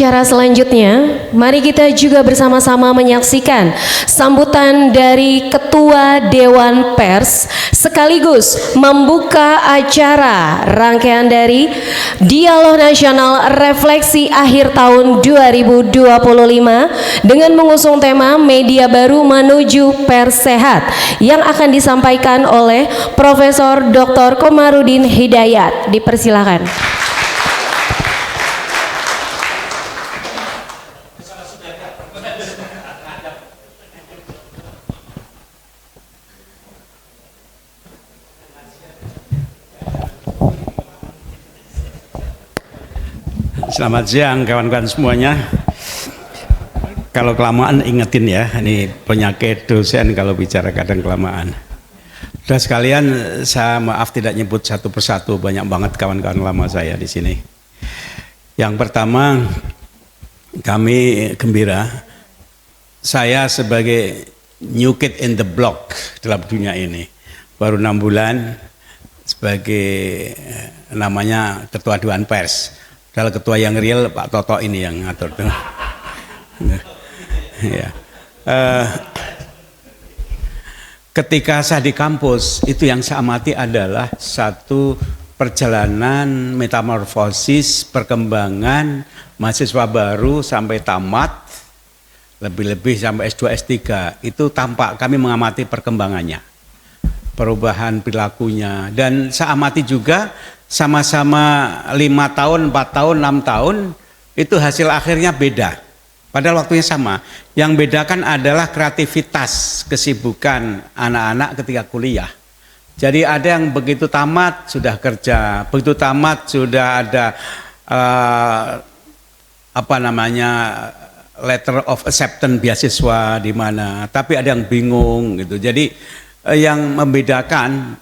acara selanjutnya, mari kita juga bersama-sama menyaksikan sambutan dari Ketua Dewan Pers sekaligus membuka acara rangkaian dari Dialog Nasional Refleksi Akhir Tahun 2025 dengan mengusung tema Media Baru Menuju Pers Sehat yang akan disampaikan oleh Profesor Dr. Komarudin Hidayat. Dipersilakan. Selamat siang kawan-kawan semuanya. Kalau kelamaan ingetin ya, ini penyakit dosen kalau bicara kadang kelamaan. Sudah sekalian, saya maaf tidak nyebut satu persatu, banyak banget kawan-kawan lama saya di sini. Yang pertama, kami gembira, saya sebagai new kid in the block dalam dunia ini, baru 6 bulan sebagai namanya Ketua Dewan Pers. Kalau ketua yang real Pak Toto ini yang ngatur tuh. Ya. Ketika saya di kampus itu yang saya amati adalah satu perjalanan metamorfosis perkembangan mahasiswa baru sampai tamat, lebih-lebih sampai S2 S3 itu tampak kami mengamati perkembangannya, perubahan perilakunya, dan saya amati juga sama-sama 5 tahun, 4 tahun, 6 tahun itu hasil akhirnya beda. Padahal waktunya sama. Yang bedakan adalah kreativitas, kesibukan anak-anak ketika kuliah. Jadi ada yang begitu tamat sudah kerja, begitu tamat sudah ada letter of acceptance beasiswa di mana. Tapi ada yang bingung gitu. Jadi yang membedakan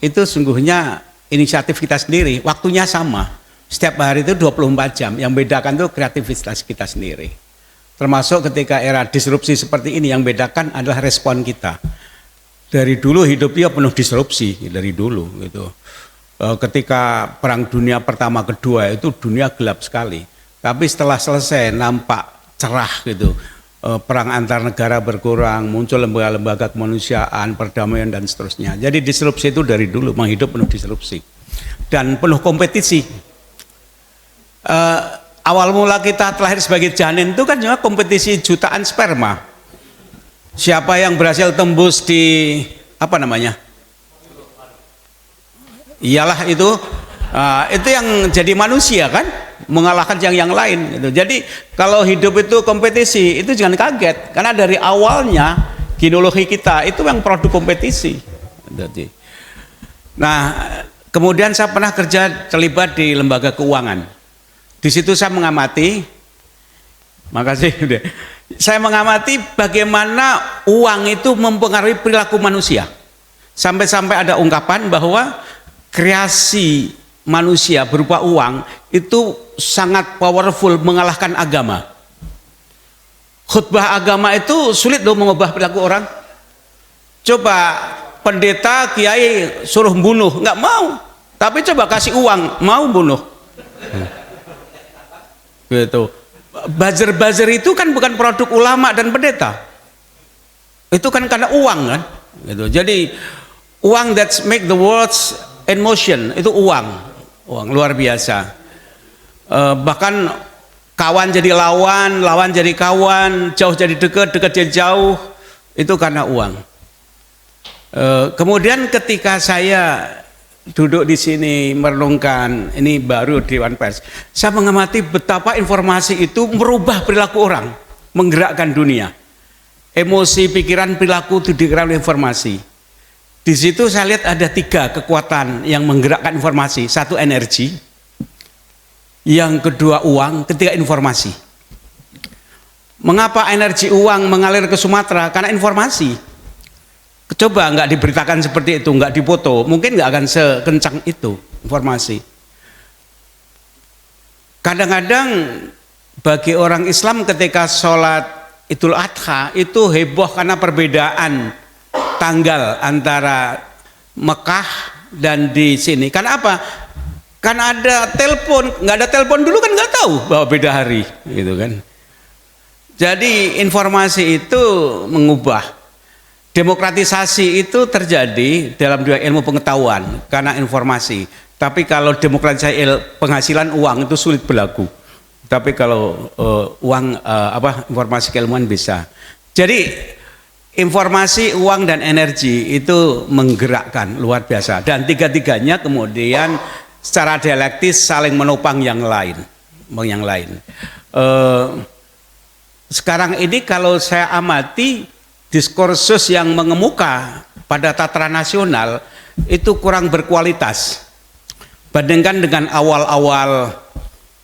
itu sungguhnya inisiatif kita sendiri, waktunya sama. Setiap hari itu 24 jam, yang bedakan itu kreativitas kita sendiri. Termasuk ketika era disrupsi seperti ini, yang bedakan adalah respon kita. Dari dulu hidup dia penuh disrupsi, dari dulu gitu. Ketika Perang Dunia Pertama Kedua itu dunia gelap sekali. Tapi setelah selesai nampak cerah gitu. Perang antar negara berkurang, muncul lembaga-lembaga kemanusiaan, perdamaian dan seterusnya. Jadi disrupsi itu dari dulu, memang hidup penuh disrupsi dan penuh kompetisi. Awal mula kita terlahir sebagai janin itu kan juga kompetisi jutaan sperma. Siapa yang berhasil tembus di iyalah itu yang jadi manusia kan, mengalahkan yang lain gitu. Jadi kalau hidup itu kompetisi itu jangan kaget, karena dari awalnya genealogi kita itu yang produk kompetisi. Nah, kemudian saya pernah kerja terlibat di lembaga keuangan. Di situ saya mengamati, saya mengamati bagaimana uang itu mempengaruhi perilaku manusia. Sampai-sampai ada ungkapan bahwa kreasi manusia berupa uang itu sangat powerful mengalahkan agama. Khutbah agama itu sulit loh mengubah perilaku orang. Coba pendeta kiai suruh bunuh, nggak mau. Tapi coba kasih uang, mau bunuh. Gitu. Buzzer itu kan bukan produk ulama dan pendeta. Itu kan karena uang kan. Gitu. Jadi uang that make the world in motion itu uang luar biasa. Bahkan kawan jadi lawan, lawan jadi kawan, jauh jadi dekat, dekat jadi jauh, itu karena uang. Kemudian ketika saya duduk di sini merenungkan, ini baru Dewan Pers, saya mengamati betapa informasi itu merubah perilaku orang, menggerakkan dunia. Emosi, pikiran, perilaku itu digerakkan oleh informasi. Di situ saya lihat ada 3 kekuatan yang menggerakkan informasi. Satu energi, yang kedua uang, ketiga informasi. Mengapa energi uang mengalir ke Sumatera? Karena informasi. Coba nggak diberitakan seperti itu, nggak dipoto, mungkin nggak akan sekencang itu informasi. Kadang-kadang bagi orang Islam ketika sholat Idul Adha itu heboh karena perbedaan tanggal antara Mekah dan di sini. Karena apa? Kan ada telepon, nggak ada telepon dulu kan nggak tahu tahu bahwa beda hari, gitu kan. Jadi informasi itu mengubah. Demokratisasi itu terjadi dalam dua ilmu pengetahuan karena informasi. Tapi kalau demokratisasi penghasilan uang itu sulit berlaku. Tapi kalau informasi keilmuan bisa. Jadi informasi, uang dan energi itu menggerakkan luar biasa. Dan tiga-tiganya kemudian secara dialektis saling menopang yang lain. Sekarang ini kalau saya amati diskursus yang mengemuka pada tataran nasional itu kurang berkualitas. Bandingkan dengan awal-awal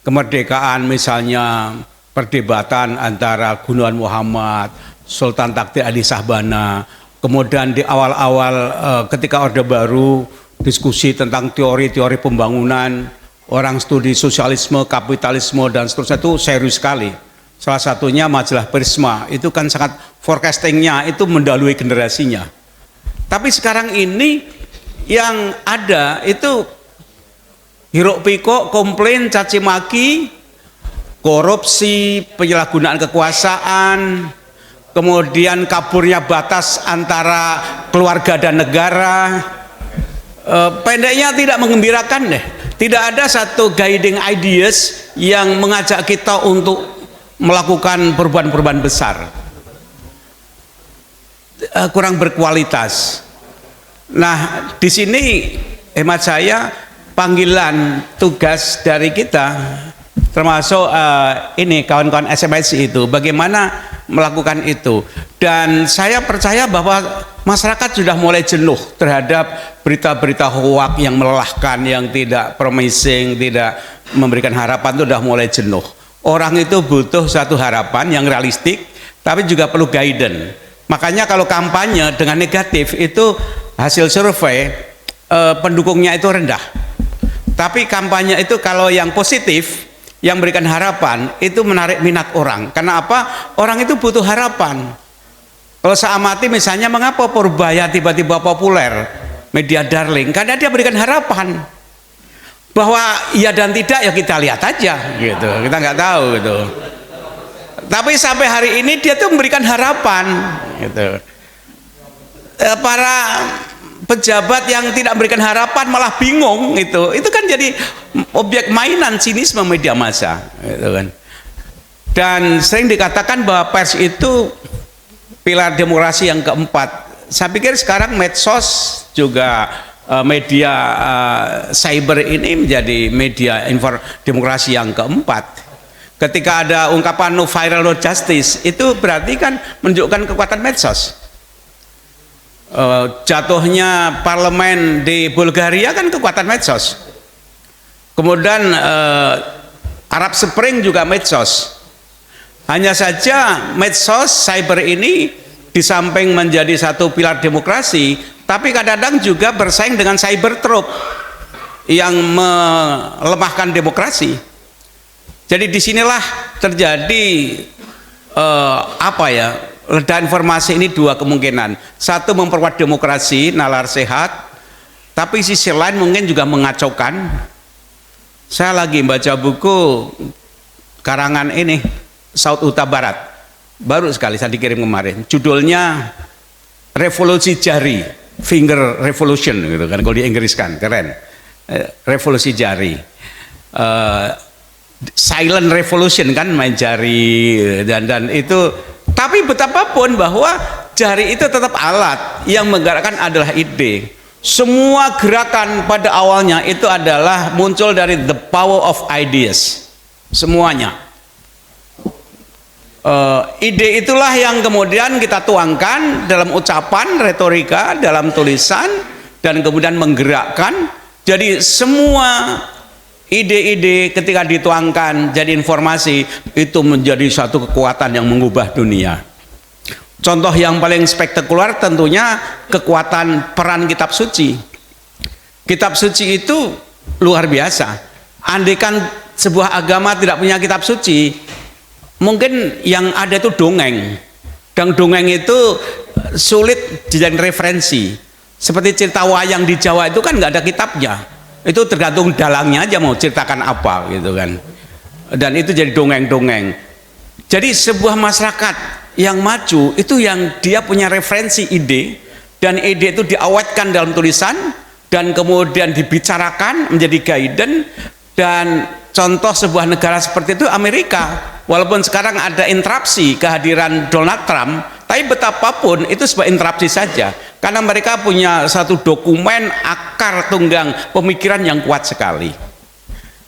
kemerdekaan, misalnya perdebatan antara Gunawan Muhammad, Sultan Takdir Ali Shahbana, kemudian di awal-awal ketika Orde Baru diskusi tentang teori-teori pembangunan, orang studi sosialisme, kapitalisme dan seterusnya itu serius sekali. Salah satunya majalah Prisma itu kan sangat forecastingnya itu mendahului generasinya. Tapi sekarang ini yang ada itu hiruk pikuk, komplain, caci maki, korupsi, penyalahgunaan kekuasaan, kemudian kaburnya batas antara keluarga dan negara. Pendeknya tidak menggembirakan deh. Tidak ada satu guiding ideas yang mengajak kita untuk melakukan perubahan-perubahan besar. Kurang berkualitas. Nah, di sini hemat saya panggilan tugas dari kita termasuk ini kawan-kawan SMSI itu bagaimana melakukan itu. Dan saya percaya bahwa masyarakat sudah mulai jenuh terhadap berita-berita hoak yang melelahkan, yang tidak promising, tidak memberikan harapan, itu sudah mulai jenuh. Orang itu butuh satu harapan yang realistik, tapi juga perlu guidance. Makanya kalau kampanye dengan negatif itu hasil survei pendukungnya itu rendah. Tapi kampanye itu kalau yang positif, yang memberikan harapan, itu menarik minat orang. Karena apa? Orang itu butuh harapan. Kalau saya amati misalnya mengapa Purbaya tiba-tiba populer, media darling, karena dia berikan harapan. Bahwa iya dan tidak ya kita lihat aja gitu, kita nggak tahu gitu. Tapi sampai hari ini dia tuh memberikan harapan gitu. Para pejabat yang tidak memberikan harapan malah bingung itu kan jadi objek mainan sinisme media massa gitu kan. Dan sering dikatakan bahwa pers itu pilar demokrasi yang keempat. Saya pikir sekarang medsos juga media cyber ini menjadi media demokrasi yang keempat. Ketika ada ungkapan no viral no justice, itu berarti kan menunjukkan kekuatan medsos. Jatuhnya parlemen di Bulgaria kan kekuatan medsos. Kemudian Arab Spring juga medsos. Hanya saja medsos cyber ini di samping menjadi satu pilar demokrasi, tapi kadang-kadang juga bersaing dengan cyber troop yang melemahkan demokrasi. Jadi disinilah terjadi ledakan informasi ini dua kemungkinan. Satu memperkuat demokrasi, nalar sehat, tapi sisi lain mungkin juga mengacaukan. Saya lagi baca buku karangan ini Saud Huta Barat, baru sekali saya dikirim kemarin. Judulnya Revolusi Jari, Finger Revolution gitu kan, kalau di Inggris kan keren. Revolusi jari, silent revolution kan, main jari dan itu. Tapi betapapun bahwa jari itu tetap alat, yang menggerakkan adalah ide. Semua gerakan pada awalnya itu adalah muncul dari the power of ideas, semuanya. Ide itulah yang kemudian kita tuangkan dalam ucapan, retorika, dalam tulisan, dan kemudian menggerakkan. Jadi semua ide-ide ketika dituangkan jadi informasi, itu menjadi satu kekuatan yang mengubah dunia. Contoh yang paling spektakuler tentunya kekuatan peran kitab suci. Kitab suci itu luar biasa. Andaikan sebuah agama tidak punya kitab suci, mungkin yang ada itu dongeng. Dan dongeng itu sulit dijadikan referensi. Seperti cerita wayang di Jawa itu kan nggak ada kitabnya. Itu tergantung dalangnya aja mau ceritakan apa gitu kan. Dan itu jadi dongeng-dongeng. Jadi sebuah masyarakat yang maju itu yang dia punya referensi ide, dan ide itu diawetkan dalam tulisan dan kemudian dibicarakan menjadi guidance. Dan contoh sebuah negara seperti itu Amerika, walaupun sekarang ada interupsi kehadiran Donald Trump, tapi betapapun itu sebuah interupsi saja, karena mereka punya satu dokumen akar tunggang pemikiran yang kuat sekali.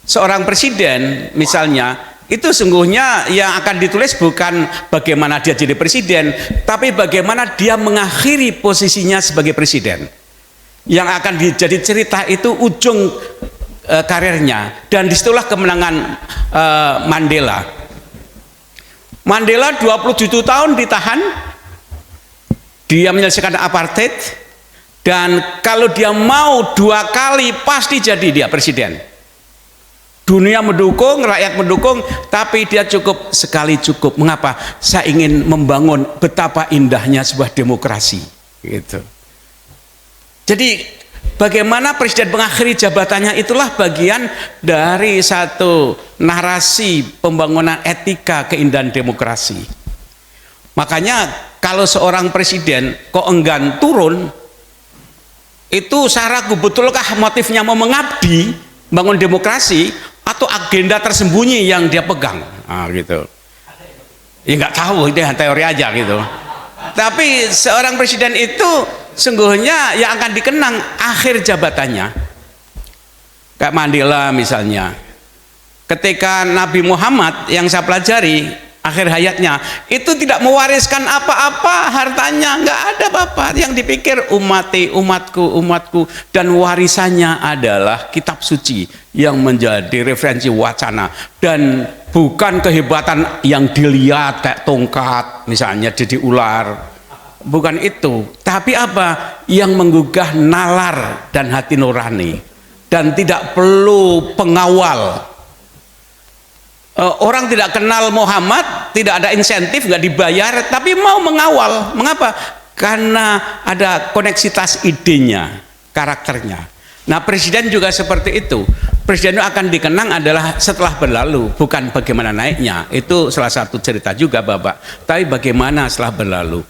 Seorang presiden misalnya, itu sungguhnya yang akan ditulis bukan bagaimana dia jadi presiden, tapi bagaimana dia mengakhiri posisinya sebagai presiden. Yang akan jadi cerita itu ujung karirnya, dan disitulah kemenangan Mandela. Mandela 27 tahun ditahan, dia menyelesaikan apartheid, dan kalau dia mau 2 kali pasti jadi dia presiden. Dunia mendukung, rakyat mendukung, tapi dia cukup sekali cukup. Mengapa? Saya ingin membangun betapa indahnya sebuah demokrasi. Gitu. Jadi bagaimana presiden mengakhiri jabatannya itulah bagian dari satu narasi pembangunan etika keindahan demokrasi. Makanya kalau seorang presiden kok enggan turun, itu saya ragu betulkah motifnya mau mengabdi, bangun demokrasi, atau agenda tersembunyi yang dia pegang. Nah, gitu. Ya nggak tahu, itu teori aja gitu. Tapi seorang presiden itu sungguhnya yang akan dikenang akhir jabatannya. Kayak Mandela misalnya. Ketika Nabi Muhammad yang saya pelajari akhir hayatnya itu tidak mewariskan apa-apa hartanya, nggak ada apa-apa. Yang dipikir umatku, dan warisannya adalah kitab suci yang menjadi referensi wacana, dan bukan kehebatan yang dilihat kayak tongkat misalnya jadi ular, bukan itu, tapi apa yang menggugah nalar dan hati nurani, dan tidak perlu pengawal. Orang tidak kenal Muhammad, tidak ada insentif, nggak dibayar, tapi mau mengawal. Mengapa? Karena ada koneksitas idenya, karakternya. Nah, presiden juga seperti itu. Presiden itu akan dikenang adalah setelah berlalu, bukan bagaimana naiknya. Itu salah satu cerita juga, Bapak. Tapi bagaimana setelah berlalu.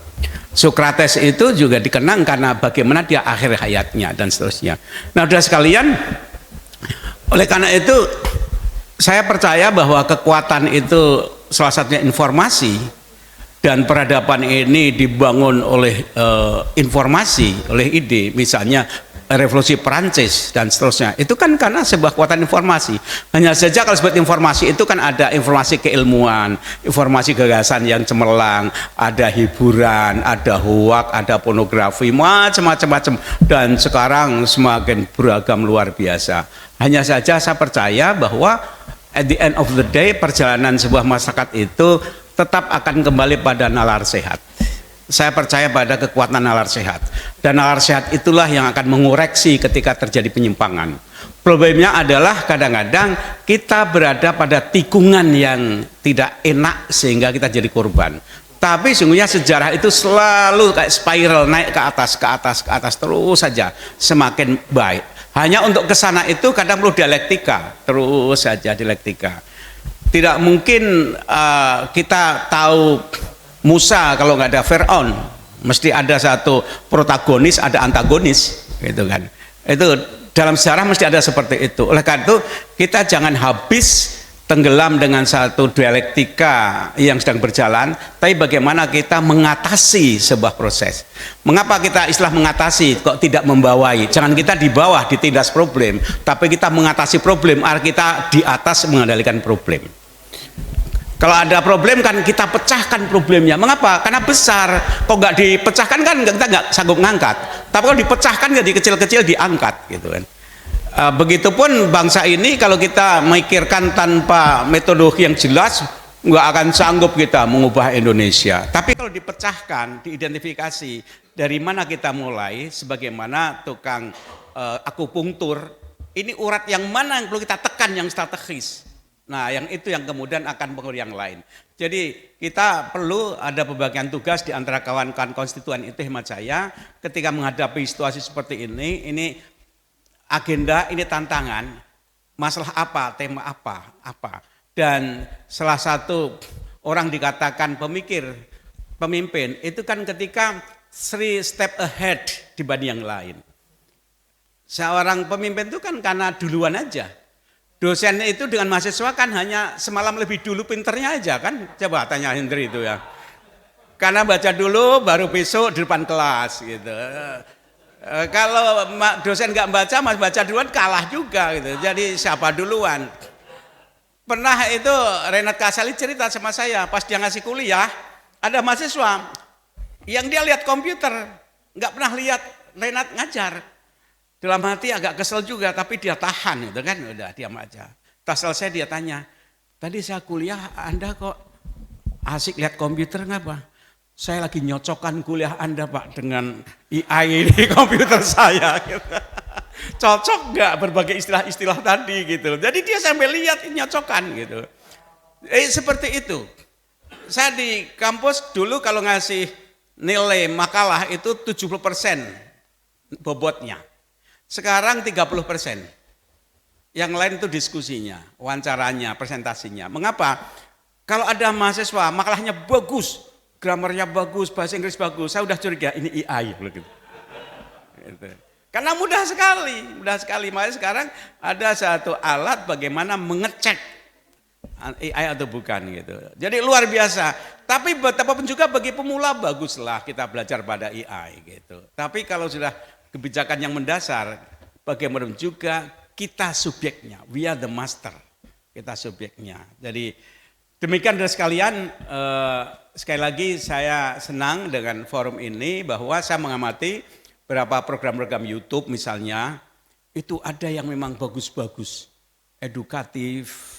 Sokrates itu juga dikenang karena bagaimana dia akhir hayatnya dan seterusnya. Nah, saudara sekalian, oleh karena itu saya percaya bahwa kekuatan itu salah satunya informasi, dan peradaban ini dibangun oleh informasi, oleh ide. Misalnya revolusi Perancis dan seterusnya, itu kan karena sebuah kekuatan informasi. Hanya saja kalau sebut informasi itu kan ada informasi keilmuan, informasi gagasan yang cemerlang, ada hiburan, ada hoak, ada pornografi, macam-macam, dan sekarang semakin beragam luar biasa. Hanya saja saya percaya bahwa at the end of the day perjalanan sebuah masyarakat itu tetap akan kembali pada nalar sehat. Saya percaya pada kekuatan nalar sehat, dan nalar sehat itulah yang akan mengoreksi ketika terjadi penyimpangan. Problemnya adalah kadang-kadang kita berada pada tikungan yang tidak enak sehingga kita jadi korban. Tapi sungguhnya sejarah itu selalu kayak spiral, naik ke atas terus saja, semakin baik. Hanya untuk kesana itu kadang perlu dialektika, terus saja dialektika. Tidak mungkin kita tahu Musa kalau nggak ada Fir'aun, mesti ada satu protagonis, ada antagonis, gitu kan. Itu dalam sejarah mesti ada seperti itu. Oleh karena itu kita jangan habis tenggelam dengan satu dialektika yang sedang berjalan, tapi bagaimana kita mengatasi sebuah proses. Mengapa kita istilah mengatasi kok tidak membawai? Jangan kita di bawah ditindas problem, tapi kita mengatasi problem, artinya kita di atas mengendalikan problem. Kalau ada problem kan kita pecahkan problemnya. Mengapa? Karena besar. Kok nggak dipecahkan kan kita nggak sanggup ngangkat. Tapi kalau dipecahkan jadi kecil-kecil diangkat, gitu kan. Begitupun bangsa ini kalau kita memikirkan tanpa metodologi yang jelas, nggak akan sanggup kita mengubah Indonesia. Tapi kalau dipecahkan, diidentifikasi dari mana kita mulai, sebagaimana tukang akupunktur, ini urat yang mana yang perlu kita tekan yang strategis. Nah, yang itu yang kemudian akan mempengaruhi yang lain. Jadi kita perlu ada pembagian tugas di antara kawan-kawan konstituen itu, hemat saya, ketika menghadapi situasi seperti ini agenda, ini tantangan, masalah apa, tema apa. Dan salah satu orang dikatakan pemimpin, itu kan ketika 3 step ahead dibanding yang lain. Seorang pemimpin itu kan karena duluan aja. Dosen itu dengan mahasiswa kan hanya semalam lebih dulu pinternya aja kan. Coba tanya Hendri itu ya. Karena baca dulu baru besok di depan kelas gitu. Kalau dosen nggak baca, mas baca duluan kalah juga gitu. Jadi siapa duluan? Pernah itu Renat Kasali cerita sama saya pas dia ngasih kuliah, ada mahasiswa yang dia lihat komputer, nggak pernah lihat Renat ngajar. Dalam hati agak kesel juga, tapi dia tahan gitu kan, udah diam aja. Tas selesai dia tanya, tadi saya kuliah Anda kok asik lihat komputer ngapa? Saya lagi nyocokkan kuliah Anda Pak dengan AI di komputer saya. Gitu. Cocok nggak berbagai istilah-istilah tadi gitu. Jadi dia sampai lihat nyocokkan gitu. Seperti itu. Saya di kampus dulu kalau ngasih nilai makalah itu 70% bobotnya. Sekarang 30%. Yang lain itu diskusinya, wawancaranya, presentasinya. Mengapa? Kalau ada mahasiswa makalahnya bagus, gramarnya bagus, bahasa Inggris bagus, saya udah curiga ini AI gitu. Karena mudah sekali. Makanya sekarang ada satu alat bagaimana mengecek AI atau bukan gitu. Jadi luar biasa. Tapi betapapun juga bagi pemula baguslah kita belajar pada AI gitu. Tapi kalau sudah kebijakan yang mendasar, bagaimana juga kita subjeknya, we are the master, kita subjeknya. Jadi demikian dari sekalian, sekali lagi saya senang dengan forum ini bahwa saya mengamati beberapa program-program YouTube misalnya, itu ada yang memang bagus-bagus, edukatif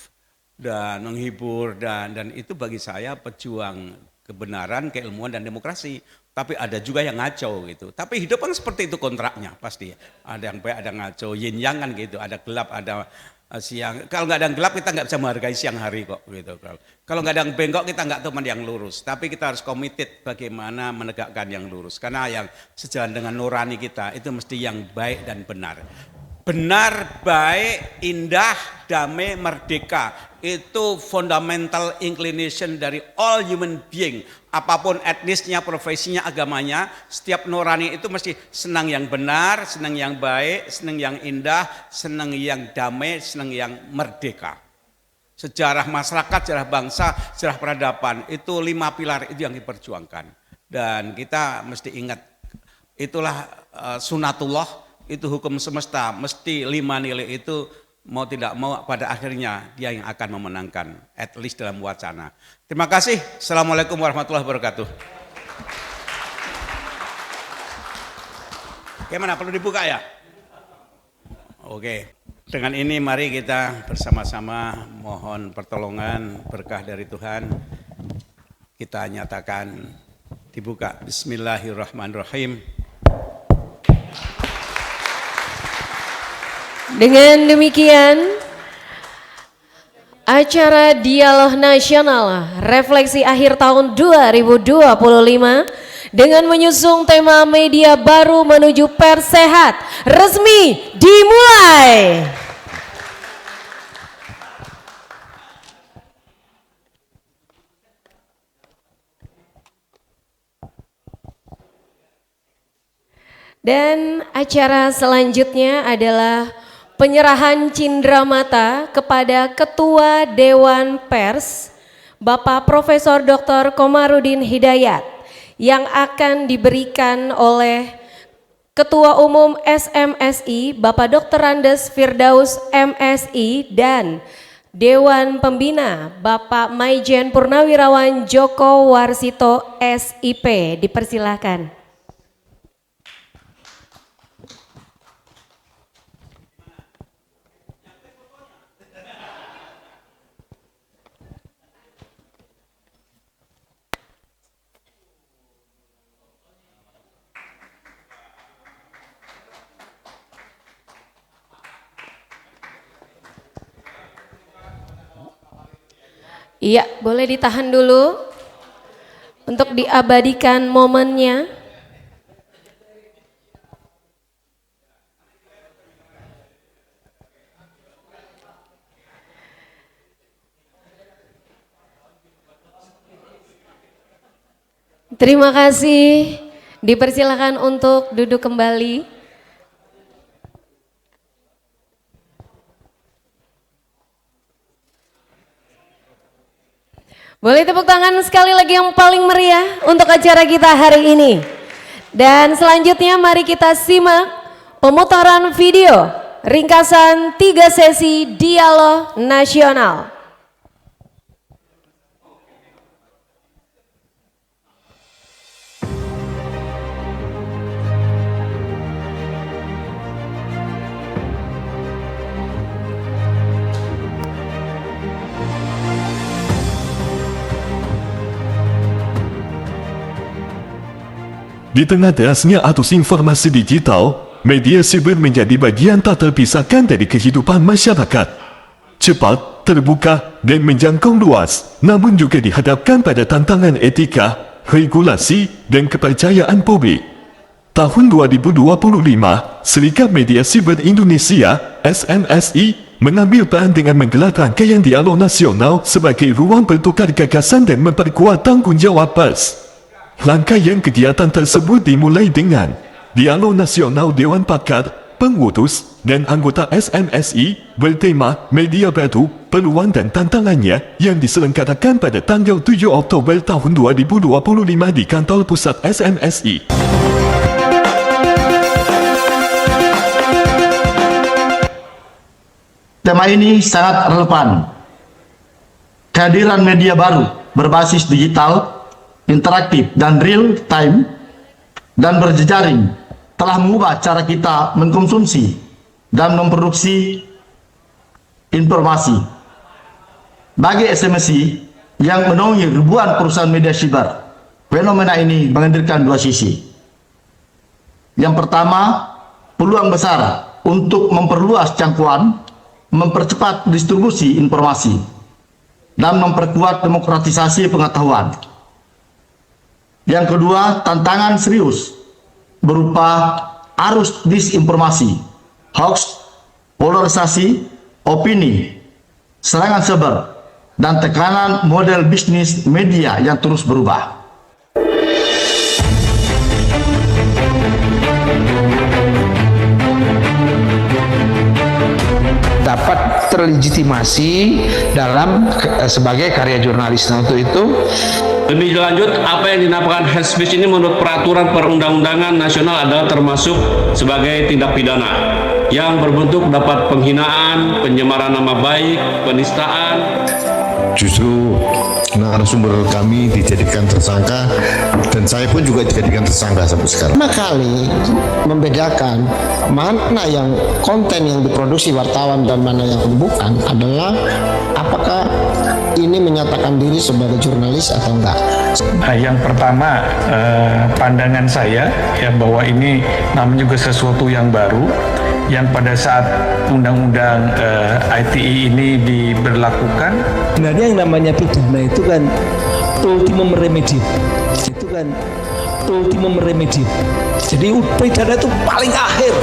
dan menghibur dan itu bagi saya pejuang kebenaran, keilmuan dan demokrasi. Tapi ada juga yang ngaco gitu. Tapi hidup kan seperti itu kontraknya pasti. Ada yang baik, ada ngaco, yin yang kan gitu. Ada gelap, ada siang. Kalau nggak ada yang gelap kita nggak bisa menghargai siang hari kok gitu. Kalau nggak ada yang bengkok kita nggak tahu mana yang lurus. Tapi kita harus committed bagaimana menegakkan yang lurus. Karena yang sejalan dengan nurani kita itu mesti yang baik dan benar. Benar, baik, indah, damai, merdeka. Itu fundamental inclination dari all human being. Apapun etnisnya, profesinya, agamanya, setiap nurani itu mesti senang yang benar, senang yang baik, senang yang indah, senang yang damai, senang yang merdeka. Sejarah masyarakat, sejarah bangsa, sejarah peradaban, itu 5 pilar itu yang diperjuangkan. Dan kita mesti ingat, itulah sunatullah, itu hukum semesta, mesti 5 nilai itu mau tidak mau pada akhirnya dia yang akan memenangkan, at least dalam wacana. Terima kasih. Assalamualaikum warahmatullahi wabarakatuh. Gimana, perlu dibuka ya? Oke. Dengan ini mari kita bersama-sama mohon pertolongan berkah dari Tuhan. Kita nyatakan dibuka. Bismillahirrahmanirrahim. Dengan demikian, acara Dialog Nasional Refleksi Akhir Tahun 2025 dengan menyusung tema media baru menuju pers sehat resmi dimulai. Dan acara selanjutnya adalah penyerahan cindramata kepada Ketua Dewan Pers, Bapak Profesor Dr. Komarudin Hidayat, yang akan diberikan oleh Ketua Umum SMSI, Bapak Dr. Andes Firdaus MSI, dan Dewan Pembina, Bapak Maijen Purnawirawan Joko Warsito SIP. Dipersilahkan. Iya, boleh ditahan dulu untuk diabadikan momennya. Terima kasih. Dipersilakan untuk duduk kembali. Boleh tepuk tangan sekali lagi yang paling meriah untuk acara kita hari ini. Dan selanjutnya mari kita simak pemutaran video ringkasan 3 sesi dialog nasional. Di tengah derasnya arus informasi digital, media siber menjadi bagian tak terpisahkan dari kehidupan masyarakat. Cepat, terbuka dan menjangkau luas, namun juga dihadapkan pada tantangan etika, regulasi dan kepercayaan publik. Tahun 2025, Serikat Media Siber Indonesia (SMSI) mengambil peran dengan menggelar rangkaian dialog nasional sebagai ruang bertukar gagasan dan memperkuat tanggungjawab pers. Rangkaian kegiatan tersebut dimulai dengan Dialog Nasional Dewan Pakar, Pengurus dan anggota SMSI bertema Media Baru, Peluang dan Tantangannya yang diselenggarakan pada tanggal 7 Oktober tahun 2025 di kantor pusat SMSI. Tema ini sangat relevan. Kehadiran media baru berbasis digital, interaktif dan real time dan berjejaring telah mengubah cara kita mengkonsumsi dan memproduksi informasi. Bagi SMSI yang menaungi ribuan perusahaan media siber, fenomena ini menghadirkan dua sisi. Yang pertama, peluang besar untuk memperluas jangkauan, mempercepat distribusi informasi, dan memperkuat demokratisasi pengetahuan. Yang kedua, tantangan serius berupa arus disinformasi, hoax, polarisasi, opini, serangan cyber, dan tekanan model bisnis media yang terus berubah. Dapat terlegitimasi dalam sebagai karya jurnalis. Nah, untuk itu lebih lanjut, apa yang dinamakan hate speech ini menurut peraturan perundang-undangan nasional adalah termasuk sebagai tindak pidana yang berbentuk dapat penghinaan, pencemaran nama baik, penistaan. Justru narasumber kami dijadikan tersangka dan saya pun juga dijadikan tersangka sampai sekarang. Pertama kali membedakan mana yang konten yang diproduksi wartawan dan mana yang bukan adalah apakah ini menyatakan diri sebagai jurnalis atau enggak. Yang pertama, pandangan saya ya bahwa ini namanya juga sesuatu yang baru yang pada saat undang-undang ITE ini diberlakukan. Sebenarnya yang namanya pidana itu kan ultimum remedium. Itu kan ultimum remedium. Jadi pidana itu paling akhir.